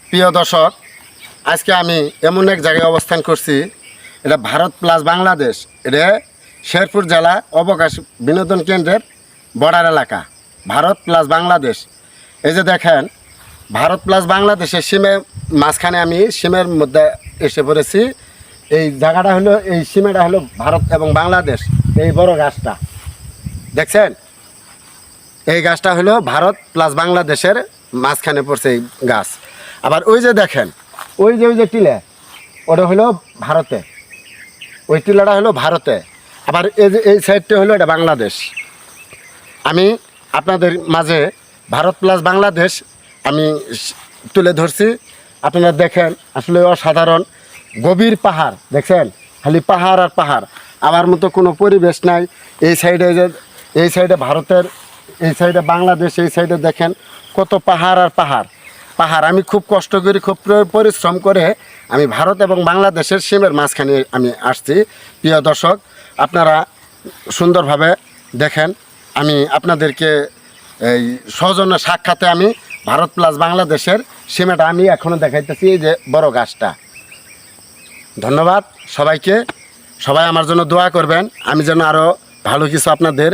প্রিয় দর্শক, আজকে আমি এমন এক জায়গায় অবস্থান করছি। এটা ভারত প্লাস বাংলাদেশ। এটা শেরপুর জেলা অবকাশ বিনোদন কেন্দ্রের বর্ডার এলাকা। ভারত প্লাস বাংলাদেশ। এই যে দেখেন, ভারত প্লাস বাংলাদেশের সীমের মাঝখানে আমি সীমের মধ্যে এসে পড়েছি। এই জায়গাটা হলো, এই সীমাটা হলো ভারত এবং বাংলাদেশ। এই বড় গাছটা দেখছেন, এই গাছটা হলো ভারত প্লাস বাংলাদেশের মাঝখানে পড়ছে এই গাছ। আবার ওই যে দেখেন, ওই যে টিলা, ওটা হলো ভারতে, ওই টিলাটা হলো ভারতে। আবার এই যে এই সাইডটা হলো এটা বাংলাদেশ। আমি আপনাদের মাঝে ভারত প্লাস বাংলাদেশ আমি তুলে ধরছি। আপনারা দেখেন, আসলে অসাধারণ গভীর পাহাড় দেখছেন, খালি পাহাড় আর পাহাড়। আমার মতো কোনো পরিবেশ নাই। এই সাইডে যে, এই সাইডে ভারতের, এই সাইডে বাংলাদেশ, এই সাইডে দেখেন কত পাহাড় আর পাহাড় পাহাড়। আমি খুব কষ্ট করি, খুব পরিশ্রম করে আমি ভারত এবং বাংলাদেশের সীমের মাঝখানে আমি আসছি। প্রিয় দর্শক, আপনারা সুন্দরভাবে দেখেন। আমি আপনাদেরকে এই সৌজন্য সাক্ষাতে আমি ভারত প্লাস বাংলাদেশের সীমাটা আমি এখনও দেখাইতেছি। এই যে বড় গাছটা। ধন্যবাদ সবাইকে। সবাই আমার জন্য দোয়া করবেন, আমি যেন আরও ভালো কিছু আপনাদের